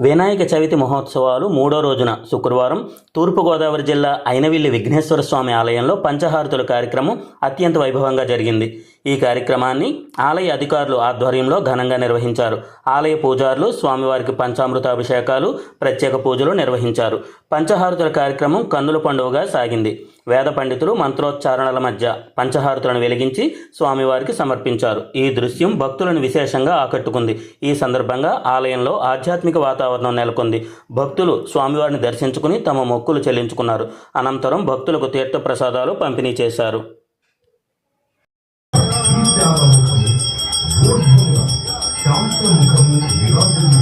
వినాయక చవితి మహోత్సవాలు మూడో రోజున శుక్రవారం తూర్పుగోదావరి జిల్లా అయినవిల్లి విఘ్నేశ్వర స్వామి ఆలయంలో పంచహారతుల కార్యక్రమం అత్యంత వైభవంగా జరిగింది. ఈ కార్యక్రమాన్ని ఆలయ అధికారులు ఆధ్వర్యంలో ఘనంగా నిర్వహించారు. ఆలయ పూజారులు స్వామివారికి పంచామృతాభిషేకాలు, ప్రత్యేక పూజలు నిర్వహించారు. పంచహారతుల కార్యక్రమం కన్నుల పండుగగా సాగింది. వేద పండితులు మంత్రోచ్చారణల మధ్య పంచహారతులను వెలిగించి స్వామివారికి సమర్పించారు. ఈ దృశ్యం భక్తులను విశేషంగా ఆకట్టుకుంది. ఈ సందర్భంగా ఆలయంలో ఆధ్యాత్మిక వాతావరణం నెలకొంది. భక్తులు స్వామివారిని దర్శించుకుని తమ మొక్కులు చెల్లించుకున్నారు. అనంతరం భక్తులకు తీర్థ ప్రసాదాలు పంపిణీ చేశారు. శాంతముఖము విరాజులతో